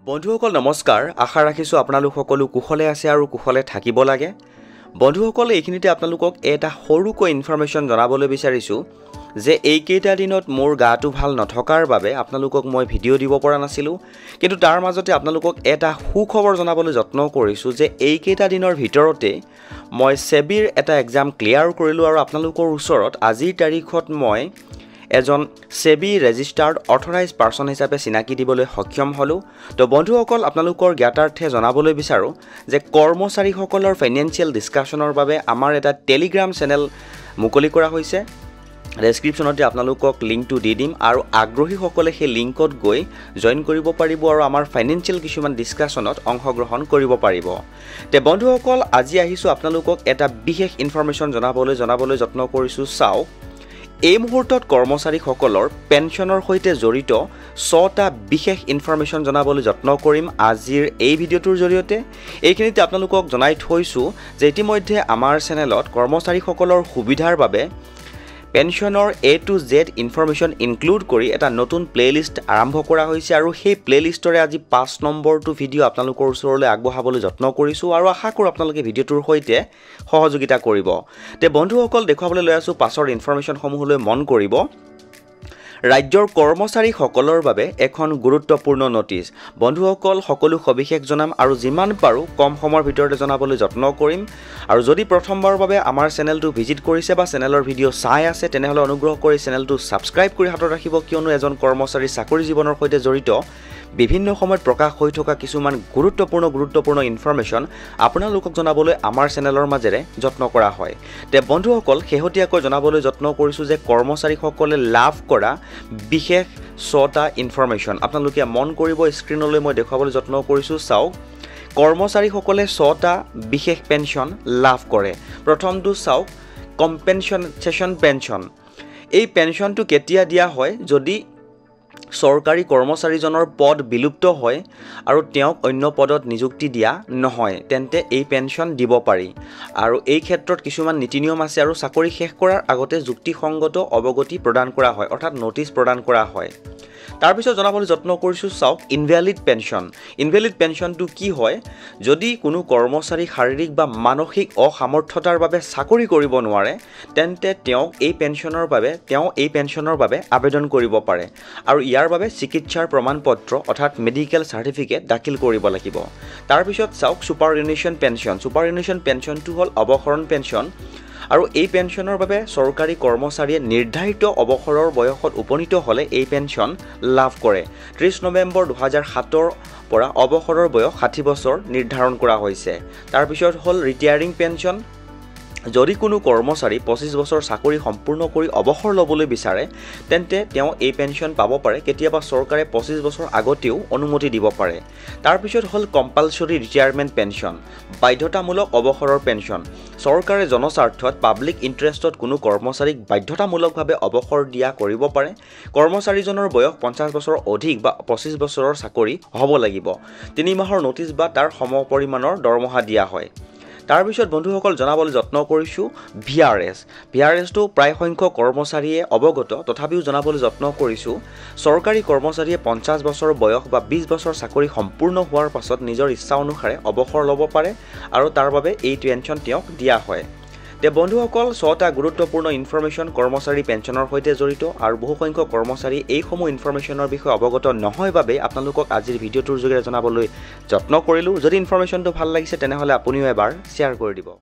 বন্ধুসকল নমস্কাৰ আশা ৰাখিছো আপোনালোক সকলো কুশলে আছে আৰু কুশলে থাকিব লাগে বন্ধুসকল এইখিনিতে আপোনালোকক এটা সৰুকৈ ইনফৰমেশন জনাবলৈ বিচাৰিছো যে এই কেইটা দিনত মোৰ গাটো ভাল নথকাৰ বাবে আপোনালোকক মই ভিডিও দিব পৰা নাছিলো কিন্তু তাৰ মাজতে আপোনালোকক এটা সুখবৰ জনাবলৈ যত্ন কৰিছো যে এই কেইটা দিনৰ ভিতৰতে মই সেবিৰ এটা এক্সাম ক্লিয়াৰ কৰিলো আৰু আপোনালোকৰ ওচৰত আজিৰ তাৰিখত মই এজন সেবি ৰেজিষ্টাৰ্ড অথৰাইজড পাৰ্সন হিচাপে চিনাকি দিবলৈ সক্ষম হলো তো বন্ধুসকল আপোনালোকৰ জ্ঞাতাৰ্থে জনাবলৈ বিচাৰো যে কৰ্মচাৰীসকলৰ ফাইনান্সিয়েল ডিসকাশনৰ বাবে আমাৰ এটা টেলিগ্ৰাম চেনেল মুকলি কৰা হৈছে ডেসক্ৰিপচনতে আপোনালোকক লিংকটো দি দিম আৰু আগ্ৰহীসকলে সেই লিংকত গৈ জয়েন কৰিব পাৰিব আৰু আমাৰ ফাইনান্সিয়েল কিছুমান ডিসকাশনত অংশগ্ৰহণ কৰিব পাৰিব তে বন্ধুসকল আজি আহিছো আপোনালোকক এটা বিশেষ ইনফৰমেশন জনাবলৈ যত্ন কৰিছো চাও এই মুহূৰ্তত কৰ্মচাৰীসকলৰ পেনশনৰ সৈতে জড়িত 6টা বিশেষ ইনফৰমেশন জনাবলৈ যত্ন কৰিম আজিৰ এই ভিডিওটোৰ জৰিয়তে এইখিনিতে আপোনালোকক জনাই থৈছো যে ইতিমধ্যে আমাৰ চেনেলত কৰ্মচাৰীসকলৰ সুবিধাৰ বাবে পেনশনৰ A to Z information include কৰি এটা নতুন প্লেলিষ্ট আৰম্ভ কৰা হৈছে আৰু সেই প্লেলিষ্টৰে আজি 5 নম্বৰটো ভিডিও আপোনালোকৰ ওচৰলৈ আগবঢ়াবলৈ যত্ন কৰিছো আৰু আশা কৰো আপোনালোকে ভিডিওটোৰ সৈতে সহযোগিতা কৰিব তে বন্ধুসকল দেখুৱাবলৈ লৈ আছো পাছৰ ইনফৰমেশন সমূহলৈ মন কৰিব ৰাজ্যৰ কৰ্মচাৰীসকলৰ বাবে এখন গুৰুত্বপূৰ্ণ নটিচ বন্ধুসকল সকলো সবিশেষ জনাম আৰু যিমান পাৰো কম সময়ৰ ভিতৰতে জনাবলৈ যত্ন কৰিম আৰু যদি প্ৰথমবাৰৰ বাবে আমাৰ চেনেলটো ভিজিট কৰিছে বা চেনেলৰ ভিডিও চাই আছে তেনেহলে অনুগ্ৰহ কৰি চেনেলটো সাবস্ক্ৰাইব কৰি হাতত ৰাখিব কিয়নো এজন কৰ্মচাৰী চাকৰি জীৱনৰ সৈতে জড়িত বিভিন্ন সময়ত প্ৰকাশ হৈ থকা কিছুমান গুৰুত্বপূৰ্ণ ইনফৰমেশন আপোনালোকক জনাবলৈ আমাৰ চেনেলৰ মাজেৰে যত্ন কৰা হয় তে বন্ধুসকল শেহতীয়াকৈ জনাবলৈ যত্ন কৰিছো যে কৰ্মচাৰীসকলে লাভ কৰা বিশেষ 6টা ইনফৰমেশন আপোনালোকে মন কৰিব স্ক্ৰিনলৈ মই দেখুৱাবলৈ যত্ন কৰিছো চাও কৰ্মচাৰীসকলে 6টা বিশেষ পেনশন লাভ কৰে প্ৰথমটো চাও কম্পেনসেশন পেনশন এই পেনশনটো কেতিয়া দিয়া হয় যদি সৰকাৰি কৰ্মচাৰীজনৰ পদ বিলুপ্ত হয় আৰু তেওঁক অন্য পদত নিযুক্তি দিয়া নহয় তেন্তে এই পেনশন দিব পাৰি আৰু এই ক্ষেত্ৰত কিছুমান নীতি নিয়ম আছে আৰু চাকৰি শেষ কৰাৰ আগতে যুক্তিসংগত অৱগতি প্ৰদান কৰা হয় অৰ্থাৎ নোটিছ প্ৰদান কৰা হয় তাৰ পিছত জনাবলৈ যত্ন কৰিছো চাওক ইনভ্যালিড পেনশনটো কি হয় যদি কোনো কৰ্মচাৰী শাৰীৰিক বা মানসিক অসামৰ্থতাৰ বাবে চাকৰি কৰিব নোৱাৰে তেন্তে তেওঁ এই পেনশনৰ বাবে আবেদন কৰিব পাৰে আৰু ইয়াৰ বাবে চিকিৎসাৰ প্ৰমাণপত্ৰ অৰ্থাৎ মেডিকেল সাৰ্টিফিকেট দাখিল কৰিব লাগিব তাৰ পিছত চাওক সুপাৰএনুৱেশ্যন পেনশনটো হল অৱসৰণ পেনশন আৰু এই পেনশনৰ বাবে সৰকাৰি কৰ্মচাৰীয়ে নিৰ্ধাৰিত অৱসৰৰ বয়সত উপনীত হলে এই পেনশন লাভ কৰে 30 নৱেম্বৰ 2007 পৰা অৱসৰৰ বয়স 60 বছৰ নিৰ্ধাৰণ কৰা হৈছে তাৰ পিছত হল ৰিটায়াৰিং পেনশন যদি কোনো কৰ্মচাৰী 25 বছৰ চাকৰি সম্পূৰ্ণ কৰি অৱসৰ লবলৈ বিচাৰে তেন্তে তেওঁ এই পেনশন পাব পাৰে কেতিয়াবা সৰকাৰে 25 বছৰ আগতেও অনুমতি দিব পাৰে তাৰ পিছত হল কম্পালসৰি ৰিটায়াৰমেন্ট পেনশন বাধ্যতামূলক অৱসৰৰ পেনশন সৰকাৰে জনস্বাৰ্থত পাব্লিক ইন্টাৰেষ্টত কোনো কৰ্মচাৰীক বাধ্যতামূলকভাৱে অৱসৰ দিয়া কৰিব পাৰে কৰ্মচাৰীজনৰ বয়স 50 বছৰ অধিক বা 25 বছৰৰ চাকৰি হ'ব লাগিব 3 মাহৰ নোটিছ বা তাৰ সমপৰিমাণৰ দৰমহা দিয়া হয় তাৰ পিছত বন্ধুসকল জনাবলৈ যত্ন কৰিছো ভিআৰএছ টো প্ৰায় সংখ্যক কৰ্মচাৰীয়ে অৱগত তথাপিও জনাবলৈ যত্ন কৰিছো সৰকাৰি কৰ্মচাৰীয়ে 50 বছৰ বয়স বা 20 বছৰ চাকৰি সম্পূৰ্ণ হোৱাৰ পাছত নিজৰ ইচ্ছা অনুসাৰে অৱসৰ ল'ব পাৰে আৰু তাৰ বাবে এই পেনশন তেওঁক দিয়া হয় তে বন্ধুসকল 6টা গুৰুত্বপূৰ্ণ ইনফৰমেশন কৰ্মচাৰী পেনশনৰ সৈতে জড়িত আৰু বহু সংখ্যক কৰ্মচাৰী এই সমূহ ইনফৰমেশনৰ বিষয়ে অৱগত নহয় বাবে আপোনালোকক আজিৰ ভিডিওটোৰ যোগেৰে জনাবলৈ যত্ন কৰিলো যদি ইনফৰমেশনটো ভাল লাগিছে তেনেহলে আপুনিও এবাৰ শেয়াৰ কৰি দিব